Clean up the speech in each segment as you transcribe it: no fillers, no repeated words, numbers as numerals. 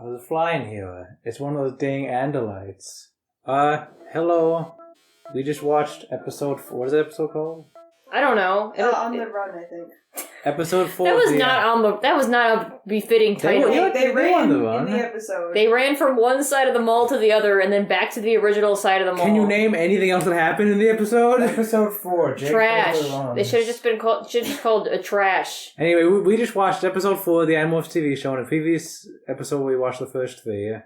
There's a fly in here. It's one of those dang andalites. Hello. We just watched episode 4. What is that episode called? I don't know. On the Run, I think. Episode 4. That was not a befitting title. They ran in the episode. They ran from one side of the mall to the other, and then back to the original side of the mall. Can you name anything else that happened in the episode? Episode 4. Trash. They should have just been called a trash. Anyway, we just watched episode 4 of the Animorphs TV show. In the previous episode, we watched the first 3.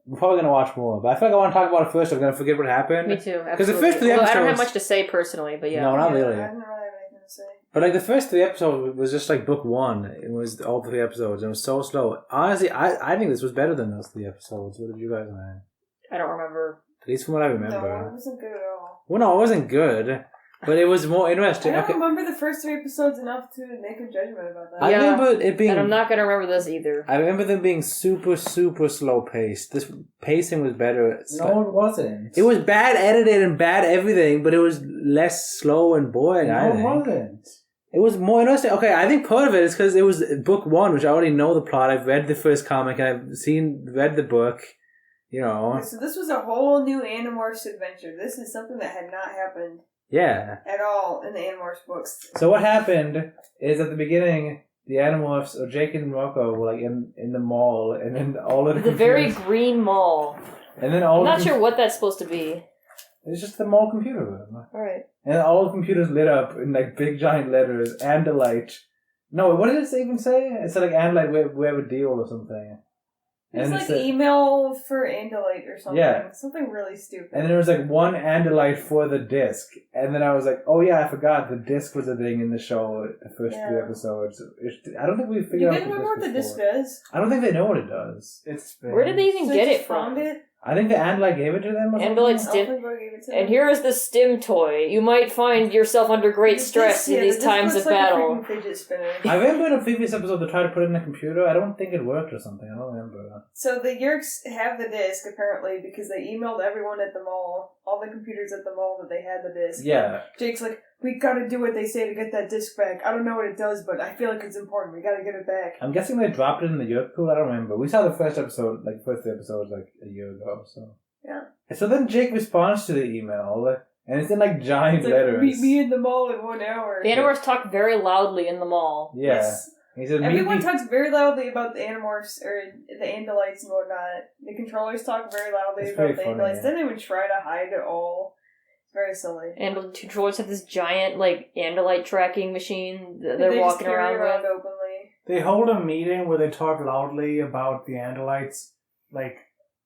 We're probably going to watch more, but I feel like I want to talk about it first. I'm going to forget what happened. Me too. Because the first 3 episodes... I don't have much to say personally, but yeah. No, not really. I don't really have anything to say. But like the first 3 episodes was just like book 1. It was all 3 episodes. And it was so slow. Honestly, I think this was better than those 3 episodes. What did you guys think? I don't remember. At least from what I remember. No, it wasn't good at all. Well, no, it wasn't good. But it was more interesting. I don't remember the first 3 episodes enough to make a judgment about that. I remember it being... And I'm not going to remember this either. I remember them being super, super slow paced. This pacing was better. No, it wasn't. It was bad edited and bad everything, but it was less slow and boring, I think. No, it wasn't. It was more interesting. Okay, I think part of it is because it was book 1, which I already know the plot. I've read the first comic, and I've read the book, you know. So this was a whole new Animorphs adventure. This is something that had not happened. Yeah. At all in the Animorphs books. So what happened is at the beginning, the Animorphs, or Jake and Rocco, were like in the mall, and then all of the very green mall. And then all I'm not sure what that's supposed to be. It's just the mall computer room. Alright. And all the computers lit up in like big giant letters, Andalite. No, what did it even say? It said like Andalite, we have a deal or something. It's like email for Andalite or something. Yeah. Something really stupid. And then there was like one Andalite for the disc. And then I was like, oh yeah, I forgot the disc was a thing in the show, the first 3 episodes. I don't think we figured out You didn't remember what the disc does? I don't think they know what it does. Where did they even get it from? I think the Andalite gave it to them or something. Andalite stim. And here is the stim toy. You might find yourself under great stress in these times of battle. I remember in a previous episode they tried to put it in a computer. I don't think it worked or something. I don't remember. So the Yerks have the disc, apparently, because they emailed everyone at the mall, all the computers at the mall, that they had the disc. Yeah. Jake's like, we gotta do what they say to get that disc back. I don't know what it does, but I feel like it's important. We gotta get it back. I'm guessing they dropped it in the Yerk pool. I don't remember. We saw the first episode, like first 3 episodes, like a year ago. So yeah. So then Jake responds to the email, and it's in like giant letters. Meet me in the mall in 1 hour. The Animorphs talk very loudly in the mall. Yeah. Yes. He said, everyone talks very loudly about the Animorphs or the Andalites and whatnot. The controllers talk very loudly about the Andalites. Yeah. They don't even try to hide it all. Very silly. And the controllers have this giant, like, Andalite tracking machine that they're walking around with. Openly. They hold a meeting where they talk loudly about the Andalites, like,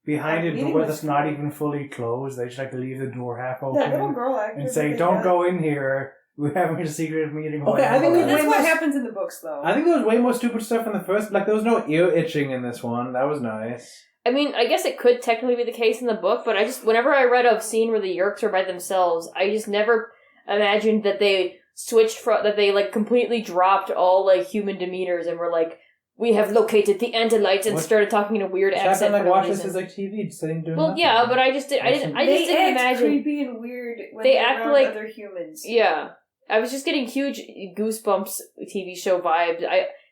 behind a door that's not even fully closed. They just like to leave the door half open. That little girl and say, don't go in here. We're having a secret meeting. Okay, I think that's what happens in the books, though. I think there was way more stupid stuff in the first. Like, there was no ear itching in this one. That was nice. I mean, I guess it could technically be the case in the book, but whenever I read a scene where the Yerks are by themselves, I just never imagined that they that they, like, completely dropped all, like, human demeanors and were like, we have located the Andalites and started talking in a weird accent. Like, watch this as, like, TV, sitting doing nothing. Yeah, but I just didn't imagine. Creepy and weird when they act like other humans. Yeah. I was just getting huge Goosebumps TV show vibes.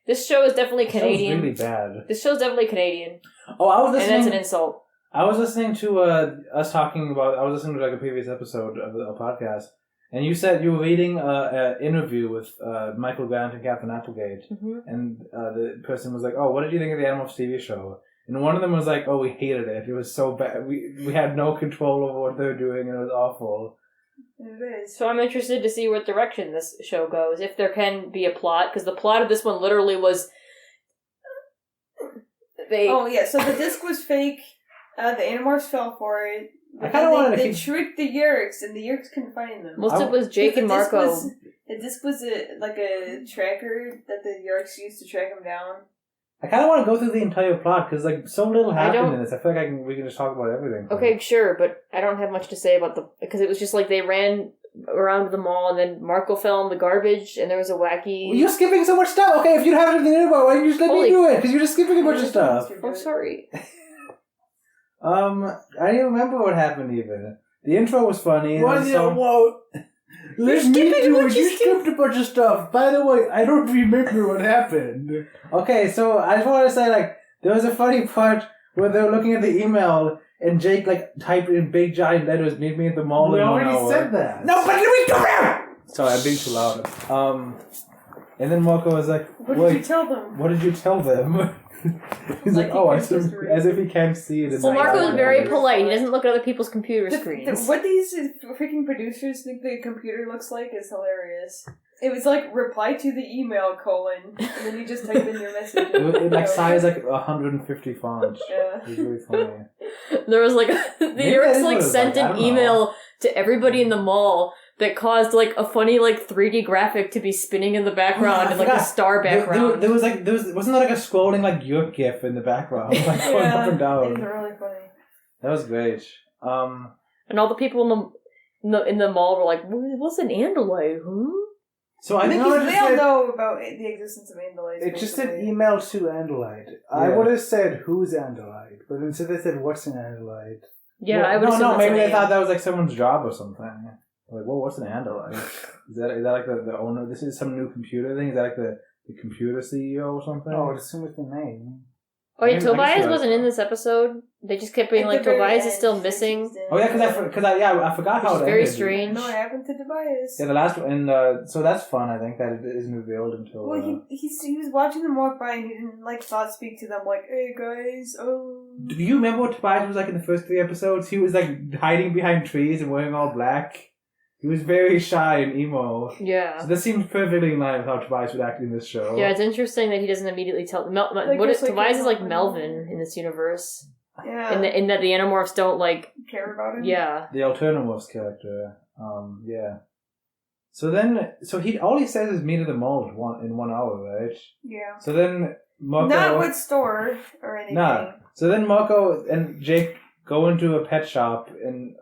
This show is definitely Canadian. Really bad. This show's definitely Canadian. Oh, I was listening. And that's an insult. I was listening to us talking about. I was listening to like a previous episode of a podcast, and you said you were reading an interview with Michael Grant and Catherine Applegate, and the person was like, "Oh, what did you think of the Animorphs TV show?" And one of them was like, "Oh, we hated it. It was so bad. We had no control over what they were doing, and it was awful." It is. So I'm interested to see what direction this show goes, if there can be a plot, because the plot of this one literally was... Oh, yeah, so the disc was fake, the Animorphs fell for it, they tricked the Yerks, and the Yerks couldn't find them. Most of it was Jake and Marco. The disc was like a tracker that the Yerks used to track them down. I kind of want to go through the entire plot, because like so little happened in this. I feel like we can just talk about everything. Okay, sure, but I don't have much to say about because it was just like they ran around the mall and then Marco fell in the garbage and there was a wacky... Well, you're skipping so much stuff! Okay, if you don't have anything to do about it, why don't you just let me do it? Because you're just skipping a bunch of stuff. I'm sorry. I didn't even remember what happened even. The intro was funny. Let me do it. You skipped a bunch of stuff. By the way, I don't remember what happened. Okay, so I just want to say, like, There was a funny part where they were looking at the email and Jake like typed in big giant letters, "Meet me at the mall." We in 1 already hour. said that. No, but we come here. Sorry, I'm being too loud. And then Marco was like, What did you tell them? What did you tell them? He's like, oh, as if he can't see it. Well, Marco is very polite. He doesn't look at other people's computer screens. What these freaking producers think the computer looks like is hilarious. It was like, reply to the email, : and then you just type in your message. It like size like 150 fonts. Yeah. It was really funny. There was like, the Yerks like sent an email to everybody in the mall that caused like a funny like 3D graphic to be spinning in the background and like a star background. There wasn't there like a scrolling like Yerk gif in the background, like going up and down. It was really funny. That was great. And all the people in the mall were like, "What's an Andalite? Huh?" So I think we all know about the existence of Andalites. It's just an email to Andalite. Yeah. I would have said, "Who's Andalite?" But instead they said, "What's an Andalite?" Yeah, I would have said No, maybe they thought that was like someone's job or something. Like, well, what's an Andalite? Is that like the owner? This is some new computer thing? Is that like the computer CEO or something? Oh, I'd assume it's the name. Oh yeah, Tobias wasn't in this episode. They just kept being like, Tobias is still missing. Oh yeah, because I forgot how it ended. Very strange. No, what happened to Tobias? Yeah, the last one, and so that's fun. I think that it isn't revealed until. Well, he was watching them walk by and he didn't like thought speak to them like, "Hey guys, oh." Do you remember what Tobias was like in the first 3 episodes? He was like hiding behind trees and wearing all black. He was very shy and emo. Yeah. So this seems perfectly in line with how Tobias would act in this show. Yeah, it's interesting that he doesn't immediately tell... Tobias is like Melvin in this universe. Yeah. In that the Animorphs don't like... care about him? Yeah. The Alternamorphs character. Yeah. So all he says is meet at the mall in 1 hour, right? Yeah. So then Marco... Not what store or anything. Nah. So then Marco and Jake go into a pet shop, and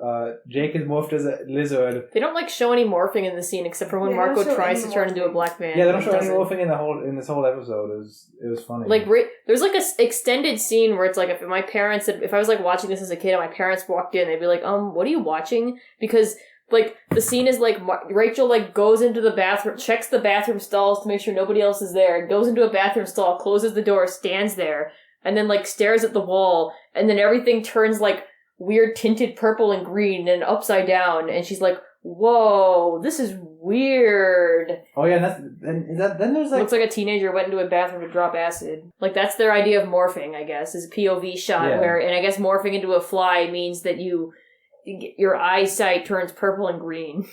Jake is morphed as a lizard. They don't like show any morphing in the scene, except for when Marco tries to turn into a black man. Yeah, they don't show any morphing in this whole episode. It was funny. Like there's like a extended scene where it's like if I was like watching this as a kid and my parents walked in, they'd be like, what are you watching? Because like the scene is like Rachel like goes into the bathroom, checks the bathroom stalls to make sure nobody else is there, goes into a bathroom stall, closes the door, stands there. And then, like, stares at the wall, and then everything turns, like, weird tinted purple and green and upside down, and she's like, whoa, this is weird. Oh, yeah, then there's, like... Looks like a teenager went into a bathroom to drop acid. Like, that's their idea of morphing, I guess, is a POV shot and I guess morphing into a fly means that your eyesight turns purple and green.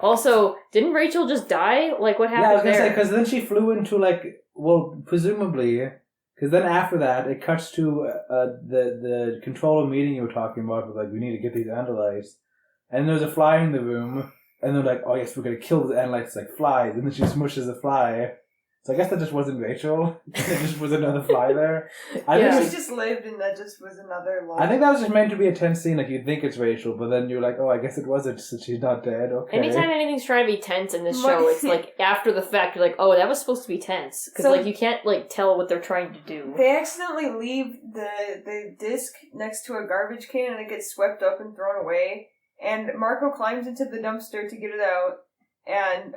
Also, didn't Rachel just die? Like, what happened there? Yeah, I was gonna say, because then she flew into, like, well, presumably... Because then after that, it cuts to the controller meeting you were talking about. Was like, we need to get these Andalites. And there's a fly in the room. And they're like, oh yes, we're going to kill the Andalites like flies. And then she smushes the fly. So I guess that just wasn't Rachel. It just was another fly there. I think she just lived and that just was another life. I think that was just meant to be a tense scene. Like, you'd think it's Rachel, but then you're like, oh, I guess it wasn't, so she's not dead. Okay. Anytime anything's trying to be tense in this show, it's like, after the fact, you're like, oh, that was supposed to be tense. Because, like, you can't, like, tell what they're trying to do. They accidentally leave the disc next to a garbage can and it gets swept up and thrown away. And Marco climbs into the dumpster to get it out. And,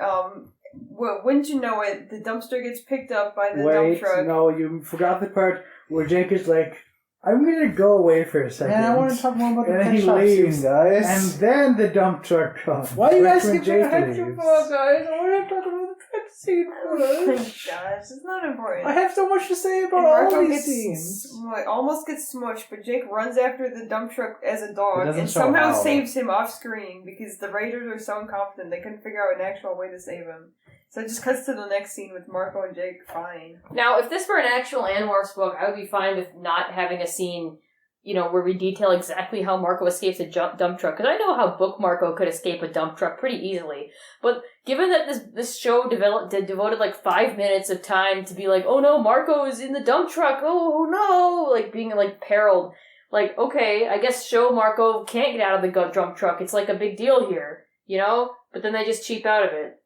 wouldn't you know it, the dumpster gets picked up by the dump truck. No, you forgot the part where Jake is like, I'm going to go away for a second. Man, I want to talk more about the pet shop scene, guys. And then the dump truck comes. Why are you asking for guys? I want to talk about the pet scene first. Gosh, it's not important. I have so much to say about all these scenes. Almost gets smushed, but Jake runs after the dump truck as a dog and somehow saves him off screen because the writers are so incompetent they couldn't figure out an actual way to save him. So it just cuts to the next scene with Marco and Jake fine. Now, if this were an actual Animorphs book, I would be fine with not having a scene, where we detail exactly how Marco escapes a dump truck. Because I know how Book Marco could escape a dump truck pretty easily. But given that this show devoted like 5 minutes of time to be like, oh no, Marco is in the dump truck, oh no, like being like periled. Like, okay, I guess show Marco can't get out of the dump truck. It's like a big deal here, But then they just cheap out of it.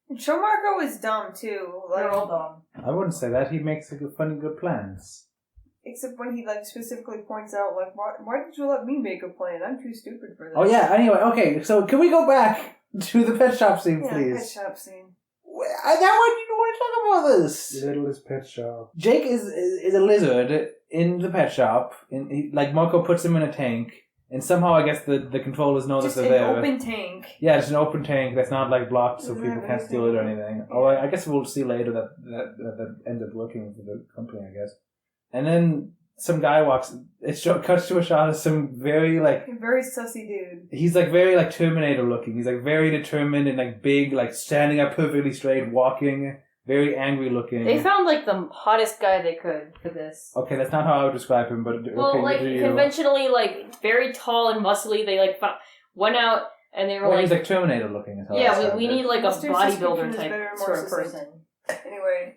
And show Marco is dumb, too. They're all dumb. I wouldn't say that. He makes funny, good plans. Except when he, specifically points out, why did you let me make a plan? I'm too stupid for this. Oh, yeah. Anyway, okay. So, can we go back to the pet shop scene, please? Yeah, pet shop scene. That one, you don't want to talk about this. Littlest pet shop. Jake is a lizard, in the pet shop. Like Marco puts them in a tank, and somehow I guess the controllers know just that they're there. Just an open tank. Yeah, it's an open tank that's not like blocked, so people can't steal it or anything. Yeah. Oh, I guess we'll see later that ends up working for the company, I guess. And then some guy walks. Cuts to a shot of some very sussy dude. He's like very like Terminator looking. He's like very determined and like big, like standing up perfectly straight, walking, very angry looking. They found like the hottest guy they could for this. Okay, that's not how I would describe him, but Well, okay, like conventionally, like very tall and muscly. They like went out and they were he's like Terminator looking. Is how yeah, we need like a bodybuilder type sort of person. Anyway,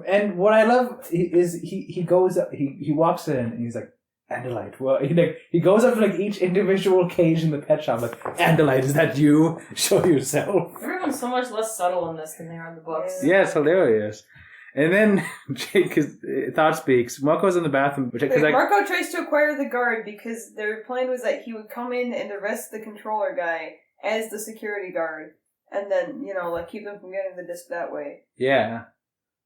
And what I love is he goes up, he walks in and he's like, Andalite. Well, he goes up to like each individual cage in the pet shop, like, Andalite, is that you? Show yourself. Everyone's so much less subtle in this than they are in the books. Yeah, it's hilarious. And then Jake thought speaks. Marco's in the bathroom. Marco tries to acquire the guard because their plan was that he would come in and arrest the controller guy as the security guard, and then keep them from getting the disc that way. Yeah.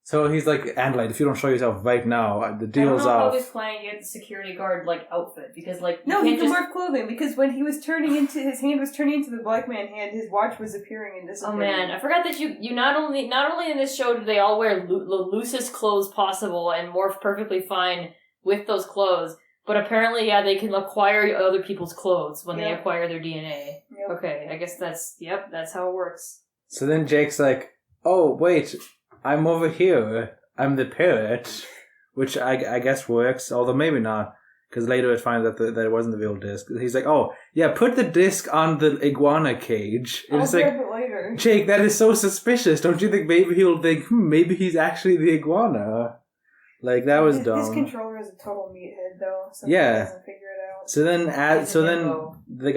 So he's like, Andalite, if you don't show yourself right now, the deal's off. I don't know how he's planning to get the security guard outfit because no, he can morph clothing because when he was turning into his hand was turning into the black man hand, his watch was appearing and disappearing. Oh man, I forgot that you not only in this show do they all wear the loosest clothes possible and morph perfectly fine with those clothes, but apparently they can acquire other people's clothes when they acquire their DNA. Yep. Okay, I guess that's how it works. So then Jake's like, oh wait, I'm over here. I'm the parrot, which I guess works, although maybe not, because later it finds out that it wasn't the real disc. He's like, oh, yeah, put the disc on the iguana cage. And I'll it's grab like, it later. Jake, that is so suspicious. Don't you think maybe he'll think, maybe he's actually the iguana? Like, that was dumb. His controller is a total meathead, though, so he doesn't figure it out. So then the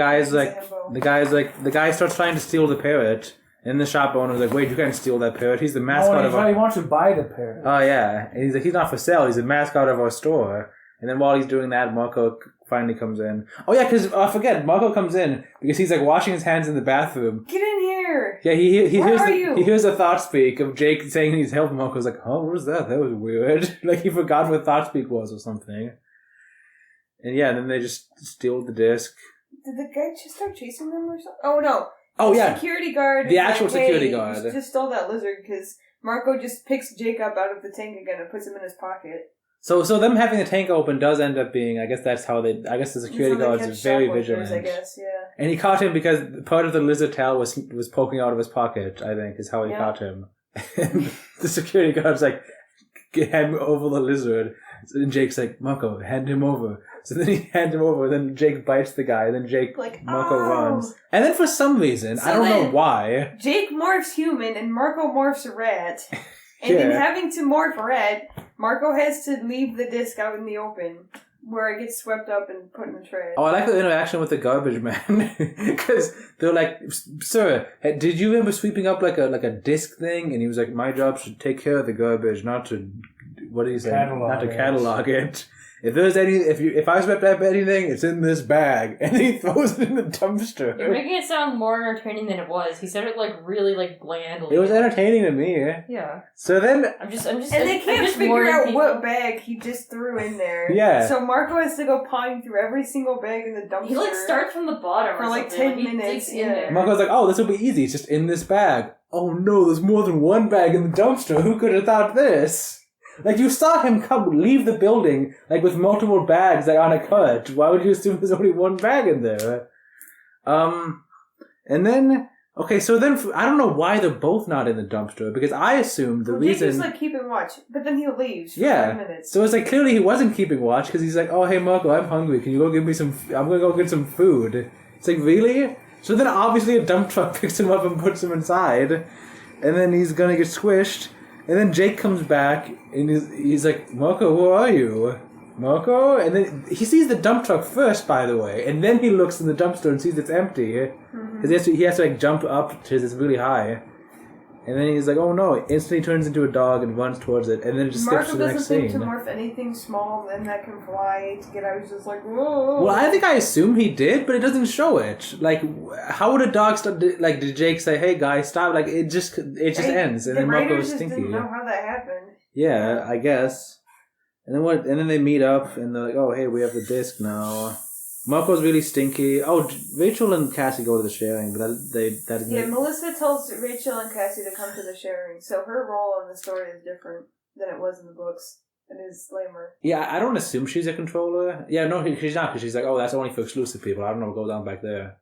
guy starts trying to steal the parrot. And the shop owner's like, wait, you can't steal that parrot. He's the mascot of our... He wants to buy the parrot. Oh, yeah. And he's like, he's not for sale. He's the mascot of our store. And then while he's doing that, Marco finally comes in. Oh, yeah, because, I forget, Marco comes in because he's, like, washing his hands in the bathroom. Get in here! Yeah, he hears a thought speak of Jake saying he's helping. Marco's like, oh, what was that? That was weird. Like, he forgot what thought speak was or something. And, yeah, then they just steal the disc. Did the guy just start chasing them or something? Oh, no. Oh, yeah. Security guard. The actual security guard. You just stole that lizard because Marco just picks Jake up out of the tank again and puts him in his pocket. So them having the tank open does end up being, I guess the security guard is very vigilant. I guess, yeah. And he caught him because part of the lizard tail was poking out of his pocket, I think, is how he caught him. And the security guard's like, hand me over the lizard. And Jake's like, Marco, hand him over. So then he hands him over, then Jake bites the guy, and then Marco runs. And then for some reason, I don't know why, Jake morphs human and Marco morphs a rat. And in having to morph a rat, Marco has to leave the disc out in the open, where it gets swept up and put in the trash. Oh, I like the interaction with the garbage man. Because they're like, sir, did you remember sweeping up like a disc thing? And he was like, my job should take care of the garbage, not to... What did he say? Not to catalog it. If I swept up anything, it's in this bag, and he throws it in the dumpster. You're making it sound more entertaining than it was. He said it really blandly. It was entertaining to me. Yeah. So then, and they can't figure out what bag he just threw in there. Yeah. So Marco has to go pawing through every single bag in the dumpster. He starts from the bottom for 10 minutes. Yeah. Marco's like, oh, this will be easy. It's just in this bag. Oh no, there's more than one bag in the dumpster. Who could have thought this? Like, you saw him leave the building, like, with multiple bags, like, on a cart. Why would you assume there's only one bag in there? And then, okay, so then, I don't know why they're both not in the dumpster, because I assumed the reason... Jake was, like, keeping watch, but then he leaves for 5 minutes. So it's like, clearly he wasn't keeping watch, because he's like, oh, hey, Marco, I'm hungry. Can you go give me I'm gonna go get some food. It's like, really? So then, obviously, a dump truck picks him up and puts him inside, and then he's gonna get squished. And then Jake comes back, and he's like, Marco, who are you? Marco? And then he sees the dump truck first, by the way, and then he looks in the dumpster and sees it's empty. Because he has to like jump up because it's really high. And then he's like, oh no, instantly turns into a dog and runs towards it, and then it just skips to the next scene. Marco doesn't think to morph anything small and that can fly to get out. He's just like, whoa. Well, I think I assume he did, but it doesn't show it. Like, how would a dog stop? Like, did Jake say, "Hey guys, stop"? Like, it just ends, and then Marco's stinky. Didn't know how that happened. Yeah, I guess. And then they meet up, and they're like, "Oh, hey, we have the disc now." Marco's really stinky. Oh, Rachel and Cassie go to the sharing, but Melissa tells Rachel and Cassie to come to the sharing, so her role in the story is different than it was in the books. It is lamer. Yeah, I don't assume she's a controller. Yeah, no, she's not, because she's like, "Oh, that's only for exclusive people. I don't know what goes on back there."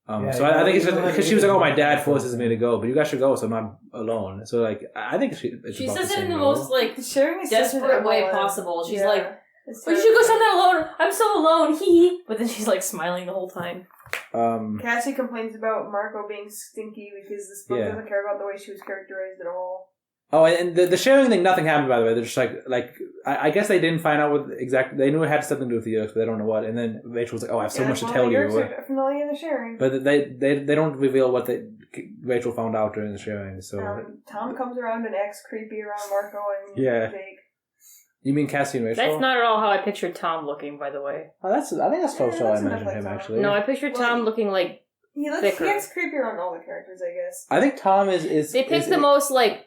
So I think it's just because she was like, "Oh, my dad forces me to go, but you guys should go, so I'm not alone." So like, I think she says it in the most like sharing is desperate way possible. She's like, "Well, you should go stand that alone. I'm so alone." Hee. But then she's like smiling the whole time. Cassie complains about Marco being stinky because this book doesn't care about the way she was characterized at all. Oh, and the sharing thing, nothing happened, by the way. They're just like I guess they didn't find out what exactly. They knew it had something to do with the Yerks, but they don't know what. And then Rachel was like, "Oh, I have so much to tell you." Familiar in the sharing, but they don't reveal what Rachel found out during the sharing. So Tom comes around and acts creepy around Marco and Jake. You mean Cassie and Rachel? That's not at all how I pictured Tom looking, by the way. Oh, I think that's close to how I imagined him, actually. No, I pictured Tom looking like he acts creepy around all the characters, I guess. I think Tom is they picked the most like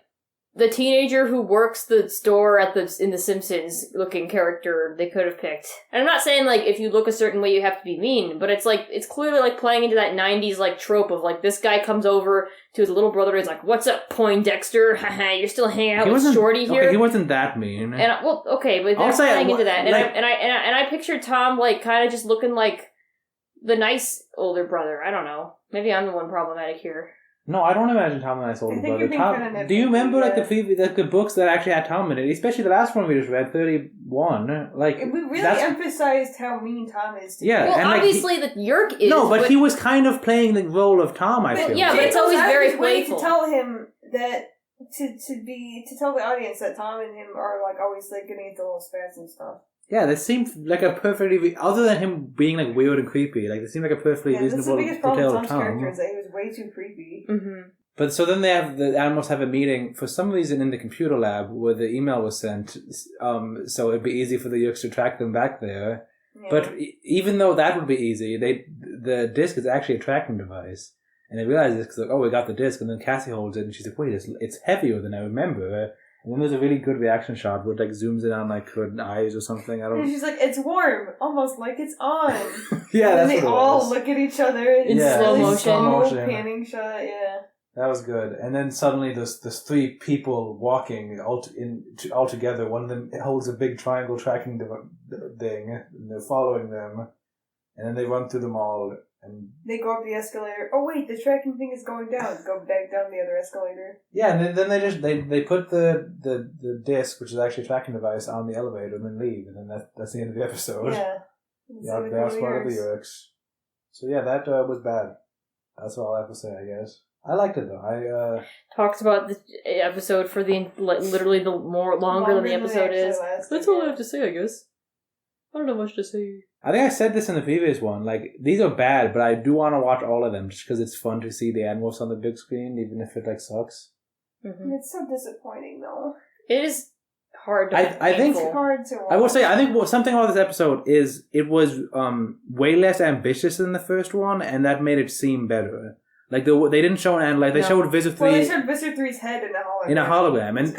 the teenager who works the store in The Simpsons looking character they could have picked. And I'm not saying like if you look a certain way you have to be mean, but it's like it's clearly like playing into that 90s like trope of like this guy comes over to his little brother and he's like, "What's up, Poindexter? Haha, you're still hanging out with Shorty here." Okay, he wasn't that mean. And but they're playing into that. And I pictured Tom like kind of just looking like the nice older brother. I don't know. Maybe I'm the one problematic here. No, I don't imagine Tom the nice older brother. Tom, do you remember like the books that actually had Tom in it? Especially the last one we just read, 31. Like we really emphasized how mean Tom is. Well, and obviously the Yerk is. No, but he was kind of playing the role of Tom. I feel. Yeah, but it's always very playful. To tell him that to tell the audience that Tom and him are like always like getting into little spats and stuff. Yeah, this seemed like a perfectly... Other than him being, like, weird and creepy, like, this seemed like a perfectly reasonable portrayal of Tom. Character is that he was way too creepy. Mm-hmm. But so then the Animorphs have a meeting, for some reason, in the computer lab, where the email was sent, so it'd be easy for the Yerks to track them back there. Yeah. But even though that would be easy, the disc is actually a tracking device. And they realize this, because, like, oh, we got the disc, and then Cassie holds it, and she's like, wait, it's heavier than I remember. And then there's a really good reaction shot where it like zooms in on like her eyes or something. And she's like, "It's warm, almost like it's on." Yeah, and they all look at each other in slow motion, panning shot. Yeah, that was good. And then suddenly there's three people walking all together. One of them holds a big triangle tracking thing, and they're following them. And then they run through the mall. And they go up the escalator. Oh wait, the tracking thing is going down. Go back down the other escalator. Yeah, and then they put the disc, which is actually a tracking device, on the elevator and then leave, and then that's the end of the episode. Yeah. They are part of the Yerks. So yeah, that was bad. That's all I have to say, I guess. I liked it though. I talked about the episode for literally the longer than the episode is. That's all I have to say, I guess. I don't know much to say. I think I said this in the previous one. Like, these are bad, but I do want to watch all of them just because it's fun to see the Animorphs on the big screen, even if it like sucks. Mm-hmm. It's so disappointing, though. It is hard to. I think it's hard to watch. I will say I think something about this episode is it was way less ambitious than the first one, and that made it seem better. Like they didn't show they showed Visor 3. Well, they showed Visor 3's head in a hologram. And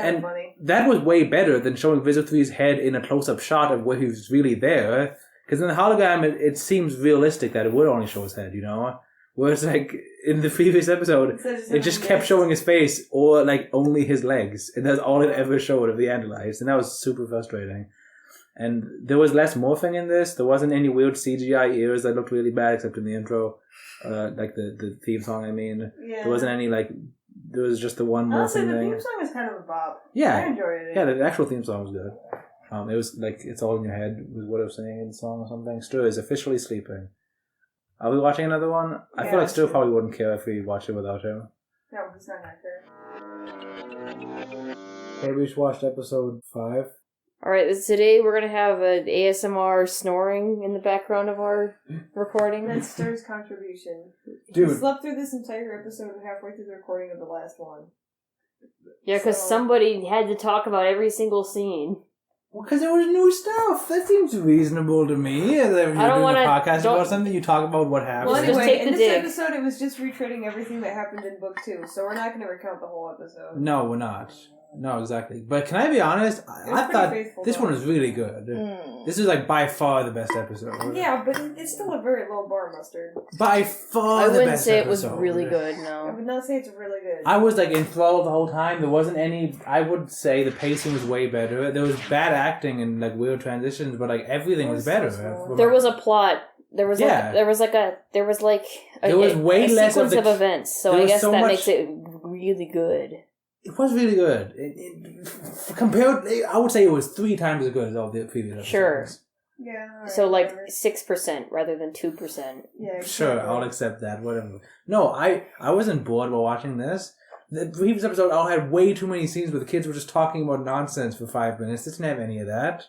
that was way better than showing Visor 3's head in a close-up shot of where he was really there. Because in the hologram, it seems realistic that it would only show his head, you know? Whereas, like, in the previous episode, it just kept showing his face or, like, only his legs. And that's all it ever showed of the Andalites. And that was super frustrating. And there was less morphing in this. There wasn't any weird CGI ears that looked really bad, except in the intro. Like the theme song, I mean. Yeah. There wasn't any, like... There was just the one morphing thing. The theme song is kind of a bop. Yeah. I enjoyed it. Yeah, the actual theme song was good. It was like, it's all in your head, was what I was saying in the song or something. Stu is officially sleeping. Are we watching another one? I feel like Stu probably wouldn't care if we watch it without him. No, he's not gonna care. Okay, we just watched episode 5. Alright, today we're gonna have an ASMR snoring in the background of our recording. That's Stu's contribution. Dude. He slept through this entire episode halfway through the recording of the last one. Yeah, because somebody had to talk about every single scene. Well, because there was new stuff. That seems reasonable to me. I don't want to podcast about something. You talk about what happened. Well, anyway, in this episode, it was just retreading everything that happened in book 2, so we're not going to recount the whole episode. No, we're not. No, exactly. But can I be honest? I thought this one was really good. This is like by far the best episode. Yeah, but it's still a very low bar, Mustard. By far the best episode. I wouldn't say it was really good, no. I would not say it's really good. I was like enthralled the whole time. There wasn't any... I would say the pacing was way better. There was bad acting and like weird transitions, but like everything was better. There was a plot. There was way less sequence of events. So I guess that makes it really good. It was really good. Compared, I would say it was 3 times as good as all the previous episodes. Sure. Yeah. Right, so like 6% rather than 2%. Yeah. Exactly. Sure, I'll accept that. Whatever. No, I wasn't bored while watching this. The previous episode all had way too many scenes where the kids were just talking about nonsense for 5 minutes. This didn't have any of that.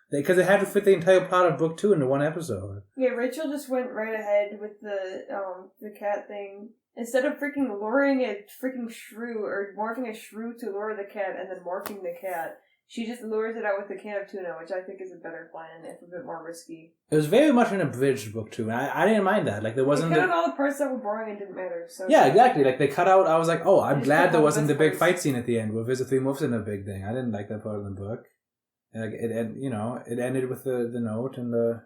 Because they had to fit the entire plot of book 2 into one episode. Yeah, Rachel just went right ahead with the cat thing. Instead of freaking luring a freaking shrew, or morphing a shrew to lure the cat and then morphing the cat, she just lures it out with a can of tuna, which I think is a better plan, if a bit more risky. It was very much an abridged book 2, and I didn't mind that. Like, there wasn't... They cut out all the parts that were boring and didn't matter. So yeah, exactly. Like, they cut out... I was like, oh, I'm glad there wasn't the big fight scene at the end where Visit 3 moves in a big thing. I didn't like that part of the book. Like it ended with the note and the...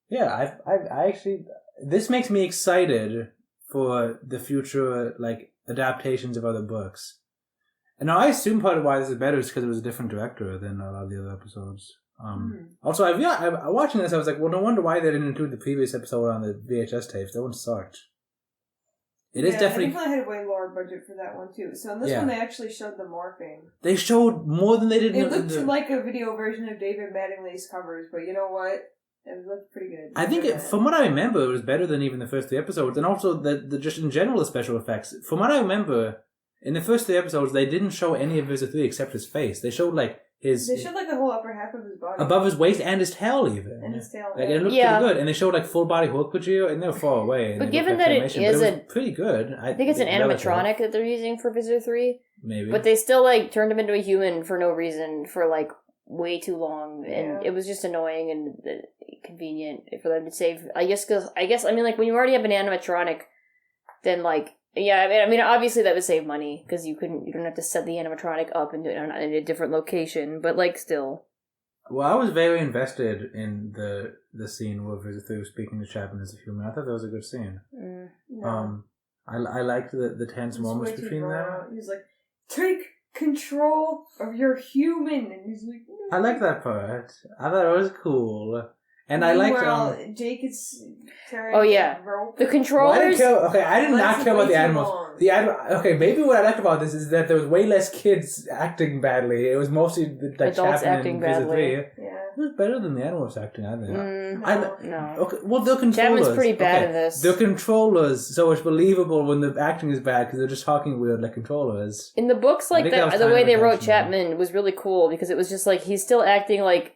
Yeah, I actually... This makes me excited for the future, like, adaptations of other books. And now I assume part of why this is better is because it was a different director than a lot of the other episodes. Also, watching this, I was like, well, no wonder why they didn't include the previous episode on the VHS tapes. That one sucked. It is definitely... They probably had a way lower budget for that one, too. So in this one, they actually showed the morphing. They showed more than they did in the... It looked like a video version of David Mattingly's covers, but you know what? It looked pretty good. I think, from what I remember, it was better than even the first 3 episodes. And also, the just in general, the special effects. From what I remember, in the first 3 episodes, they didn't show any of Visit 3 except his face. They showed, like, his... They showed, like, the whole upper half of his body. Above his waist and his tail, even. And his tail. Like, it looked pretty good. And they showed, like, full-body Hulk Vegeta, and they were far away. But given that it is pretty good. I think it's an animatronic that they're using for Visitor 3. Maybe. But they still, like, turned him into a human for no reason for, like, way too long. And it was just annoying and convenient for them to save. I guess, like, when you already have an animatronic, then, like... Yeah, I mean, obviously that would save money, because you don't have to set the animatronic up and do it in a different location, but, like, still. Well, I was very invested in the scene where Visit 3 was speaking to Chapman as a human. I thought that was a good scene. I liked the tense moments between them. He's like, take control of your human, and he's like... I like that part. I thought it was cool. And I liked... Jake is tearing rope. The controllers... I did not care about the animals. Okay, maybe what I liked about this is that there was way less kids acting badly. It was mostly like adults acting badly. Yeah. It was better than the Animorphs acting, I think. No. Okay, well, the controllers... Chapman's pretty bad in this. The controllers, so it's believable when the acting is bad because they're just talking weird like controllers. In the books, like, the way they wrote Chapman was really cool because it was just like, he's still acting like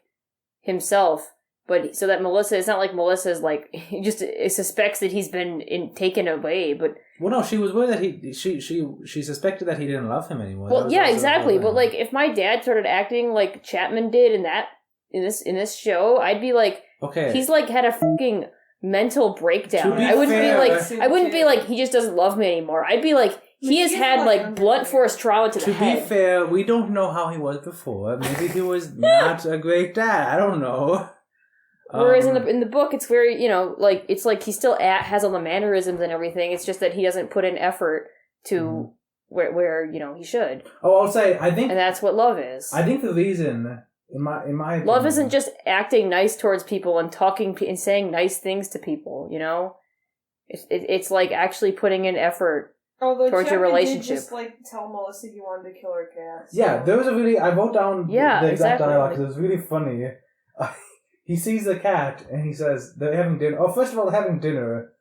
himself. But so that Melissa, it's not like Melissa's like, he just suspects that he's been taken away, but... Well, no, she was worried that she suspected that he didn't love him anymore. Well, yeah, exactly. But like, if my dad started acting like Chapman did in this show, I'd be like, okay, he's like had a fucking mental breakdown. I wouldn't be like he just doesn't love me anymore. I'd be like, he has had like blunt force trauma to the head. To be fair, we don't know how he was before. Maybe he was not a great dad. I don't know. Whereas in the book, it's very, like, it's like he still has all the mannerisms and everything. It's just that he doesn't put in effort to where he should. Oh, I'll say, I think... And that's what love is. I think the reason, in my opinion... Love isn't just acting nice towards people and talking and saying nice things to people, It's like actually putting in effort towards your relationship. Did just, like, tell Melissa he wanted to kill her cat. So. Yeah, there was I wrote down the exact dialogue because it was really funny. He sees the cat, and he says, they're having dinner. Oh, first of all, they're having dinner.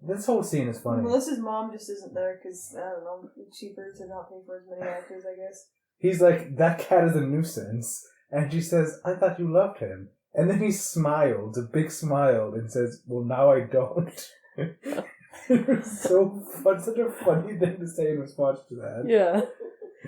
This whole scene is funny. Melissa's mom just isn't there, because, I don't know, it's cheaper to not pay for as many actors, I guess. He's like, that cat is a nuisance. And she says, I thought you loved him. And then he smiles, a big smile, and says, well, now I don't. It was such a funny thing to say in response to that. Yeah.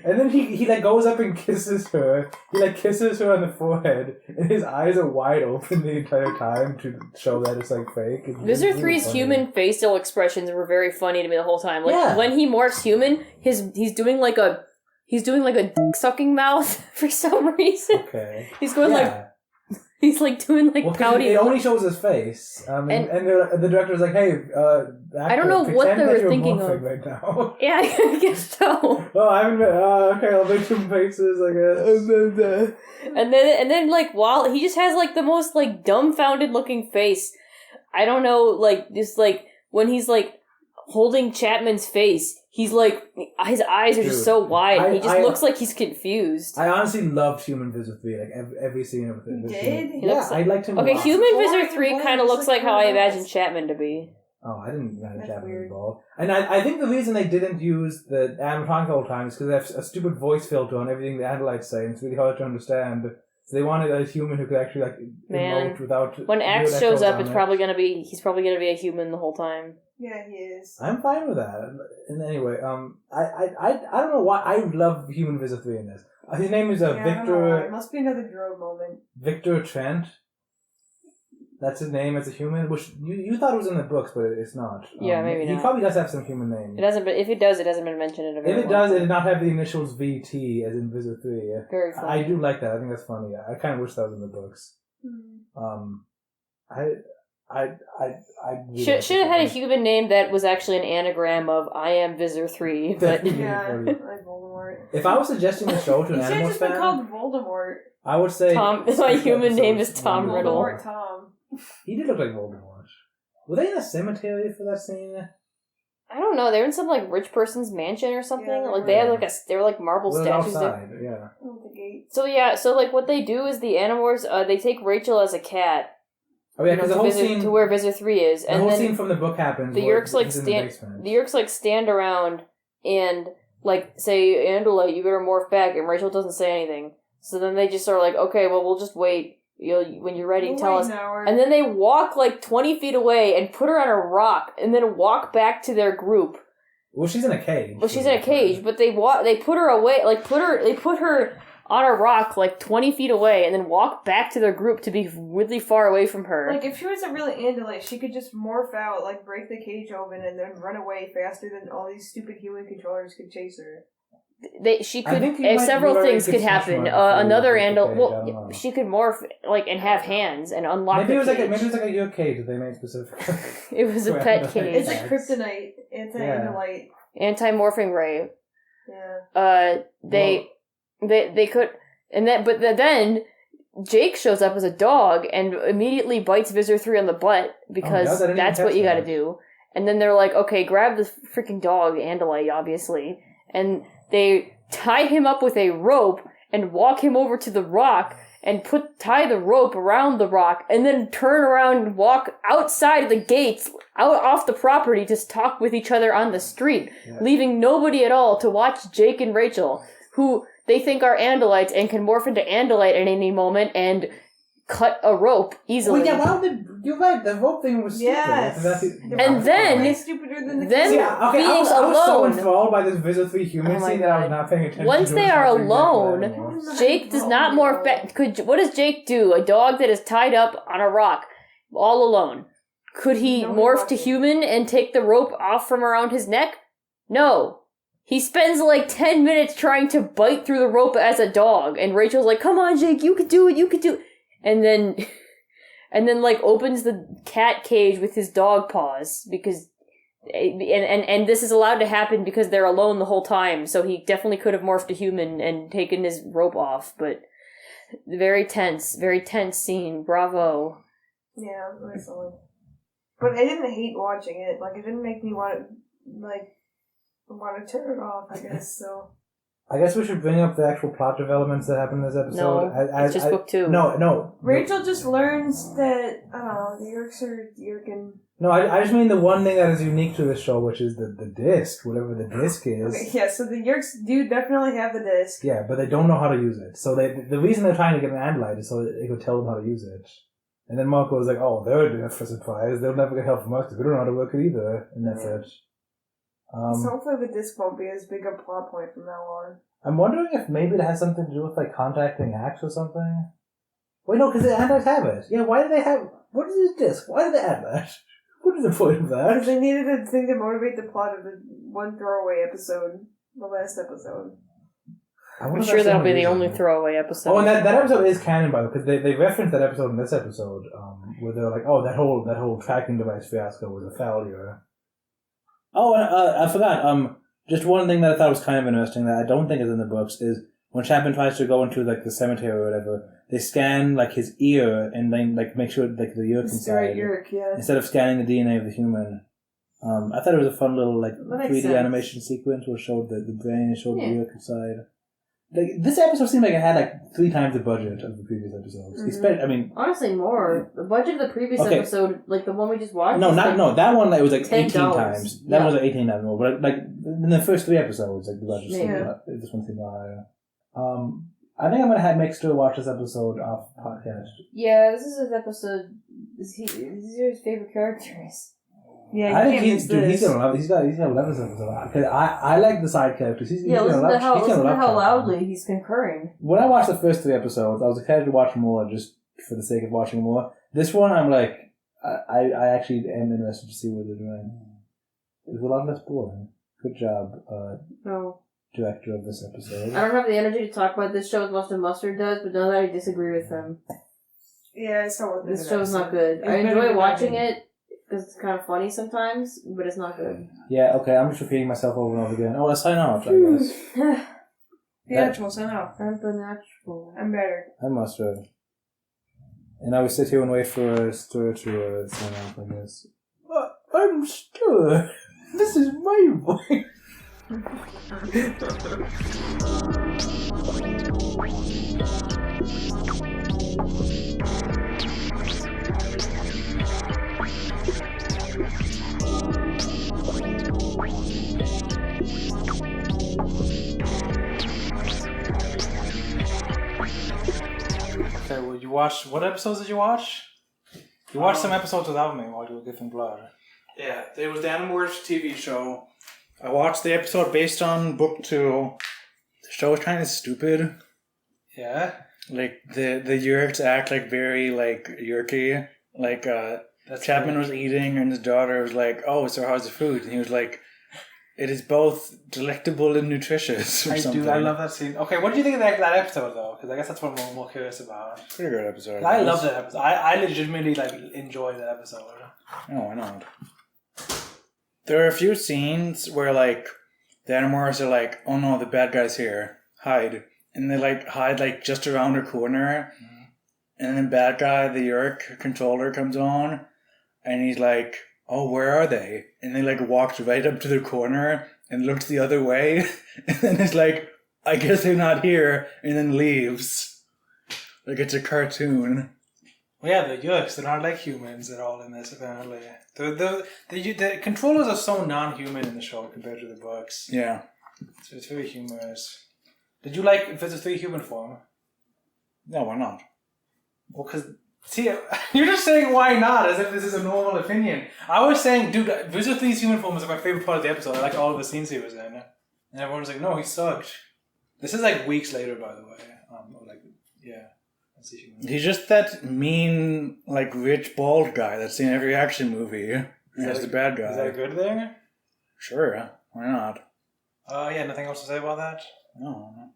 And then he like goes up and kisses her. He like kisses her on the forehead, and his eyes are wide open the entire time to show that it's like fake. Visitor 3's human facial expressions were very funny to me the whole time. Like when he morphs human, he's doing like a he's doing like a sucking mouth for some reason. Okay. He's going like he's like doing like pouty. It only shows his face, and the director's like, "Hey, I don't know what they were thinking of right now." Yeah, I guess so. Oh, I haven't. Okay, I'll make some faces, I guess. and then like while he just has like the most like dumbfounded looking face. I don't know, like just like when he's like holding Chapman's face. He's like, his eyes are just so wide. He just looks like he's confused. I honestly loved Human Visitor 3, like every scene of it. You did? Yeah, I liked him. Okay, Human Visitor 3 kind of looks like how I imagined Chapman to be. Oh, I didn't imagine Chapman involved. And I think the reason they didn't use the animatronic the whole time is because they have a stupid voice filter on everything the Andalites say, and it's really hard to understand. So they wanted a human who could actually like emote without. When Axe shows up, he's probably gonna be a human the whole time. Yeah, he is. I'm fine with that. And anyway, I don't know why I love Human Visitor 3 in this. His name is Victor. It must be another drug moment. Victor Trent. That's his name as a human, which you thought it was in the books, but it's not. Yeah, maybe not. He probably does have some human name. It doesn't, but if it does, it hasn't been mentioned in a very If it does, it did not have the initials VT as in Visitor 3. Very funny. I do like that. I think that's funny. I kind of wish that was in the books. Should have had a human name that was actually an anagram of I am Visitor 3, but yeah, like Voldemort. If I was suggesting a show to an Animorphs fan, should have just been called Voldemort. I would say my human name is Tom Riddle. Voldemort Tom. He did look like Voldemort. Were they in a cemetery for that scene? I don't know. They were in some like rich person's mansion or something. Yeah, like they had like they were like marble statues outside, there. Yeah. The gate. So like what they do is the Animorphs they take Rachel as a cat. Oh yeah, because the whole scene to where Visitor 3 is, and the whole scene from the book happens. The Yeerks like stand around and like say, Andalite, you better morph back, and Rachel doesn't say anything. So then they just are like, okay, well we'll just wait. When you're ready, tell us. And then they walk like 20 feet away and put her on a rock, and then walk back to their group. Well, she's in a cage. But they put her away, they put her on a rock like 20 feet away, and then walk back to their group to be really far away from her. Like if she wasn't really Andalite, she could just morph out, like break the cage open, and then run away faster than all these stupid human controllers could chase her. Several things could happen. Another she could morph like and have hands and unlock. Maybe it was like a your cage that they made specifically. It was a pet cage. It's a kryptonite, anti-Andalite, anti-morphing ray. Yeah. They could, but then Jake shows up as a dog and immediately bites Visitor 3 on the butt because that's what you got to do. And then they're like, okay, grab the freaking dog, Andalite, obviously, and they tie him up with a rope and walk him over to the rock and tie the rope around the rock and then turn around and walk outside of the gates, out off the property to talk with each other on the street, leaving nobody at all to watch Jake and Rachel, who they think are Andalites and can morph into Andalite at any moment and cut a rope easily. Well, yeah, you're right, the rope thing was stupid. Yes. And then, way stupider than the being I was so alone. enthralled by this Visitor 3 human scene that I was not paying attention Once to they are alone, Jake does not morph back. What does Jake do? A dog that is tied up on a rock, all alone. Could he morph to human and take the rope off from around his neck? No. He spends like 10 minutes trying to bite through the rope as a dog, and Rachel's like, come on, Jake, you could do it. And then like opens the cat cage with his dog paws because, and this is allowed to happen because they're alone the whole time. So he definitely could have morphed to human and taken his rope off, but very tense scene. Bravo. Yeah, excellent. But I didn't hate watching it. Like it didn't make me want to turn it off, I guess. So. I guess we should bring up the actual plot developments that happen in this episode. No, it's just book 2. No. Rachel just learns that, I don't know, the Yeerks are Yeerkin. No, I just mean the one thing that is unique to this show, which is the disc, whatever the disc is. Okay, yeah, so the Yeerks do definitely have the disc. Yeah, but they don't know how to use it. So the reason they're trying to get an Andalite is so that they could tell them how to use it. And then Marco was like, oh, they're for surprise. They'll never get help from us because we don't know how to work it either. And that's it. So hopefully the disc won't be as big a plot point from now on. I'm wondering if maybe it has something to do with like contacting Axe or something. Wait, no, because the Andalites have it. Yeah, why do they have? What is this disc? Why do they add that? What is the point of that? Because they needed a thing to motivate the plot of the one throwaway episode, the last episode. I'm sure that'll be the only throwaway episode. Oh, and that episode is canon, by the way, because they referenced that episode in this episode, where they're like, oh, that whole tracking device fiasco was a failure. Oh, and I forgot. Just one thing that I thought was kind of interesting that I don't think is in the books is when Chapman tries to go into like the cemetery or whatever, they scan like his ear and then like make sure like the yerk's inside. Instead of scanning the DNA of the human. I thought it was a fun little like 3D animation sequence where it showed the brain and showed the yerk inside. Like this episode seemed like it had like 3 times the budget of the previous episodes. Mm-hmm. Honestly, more. The budget of the previous episode, like the one we just watched. No, that one. Like, it was like $18. 18 times. That was like 18 times more. But like in the first 3 episodes, like the budget. This one seemed higher. I think I'm gonna make Stu watch this episode off podcast. Yeah, this is his episode. These are his favorite characters. Yeah, I think he's gonna love it. He's gonna love this episode because I like the side characters. Listen to how loudly he's concurring. When I watched the first 3 episodes, I was excited to watch more just for the sake of watching more. This one, I'm like, I actually am interested to see what they're doing. It was a lot less boring. Good job, director of this episode. I don't have the energy to talk about this show as much as Mustard does, but now that I disagree with him. Yeah, it's not worth it. This show's not good. I enjoy watching it. Because it's kind of funny sometimes, but it's not good. Yeah, okay, I'm just repeating myself over and over again. Oh, let's sign off, I guess. The actual sign off. I'm the natural. I'm better. I must have. And I will sit here and wait for Stur to sign off, I guess. I'm Stur. This is my voice. Okay, well, you watched... What episodes did you watch? You watched some episodes without me while you were giving blood. Yeah, it was the Animorphs TV show. I watched the episode based on book 2. The show was kind of stupid. Yeah? Like, the Yerks act like very, like, yerky. Like, Chapman was eating and his daughter was like, oh, so how's the food? And he was like, it is both delectable and nutritious or something. I love that scene. Okay, what do you think of that episode, though? Because I guess that's what I'm more curious about. Pretty good episode. I love that episode. I legitimately, like, enjoy that episode. Oh, why not? There are a few scenes where, like, the Animorphs are like, oh no, the bad guy's here. Hide. And they, like, hide, like, just around a corner. Mm-hmm. And then bad guy, the Yerk controller, comes on. And he's like, oh, where are they? And they, like, walks right up to the corner and looks the other way. And then it's like, I guess they're not here. And then leaves. Like it's a cartoon. Well, yeah, the Yerks, they're not like humans at all in this, apparently. The controllers are so non-human in the show compared to the books. Yeah. So it's very humorous. Did you like Visit 3 human form? No, why not? Well, because... See, you're just saying why not, as if this is a normal opinion. I was saying, dude, Visit 3's human form was my favorite part of the episode. I liked all of the scenes he was in. And everyone was like, no, he sucked. This is like weeks later, by the way. He's just that mean, like, rich, bald guy that's in every action movie. He's the bad guy. Is that a good thing? Sure, why not? Yeah, nothing else to say about that? No.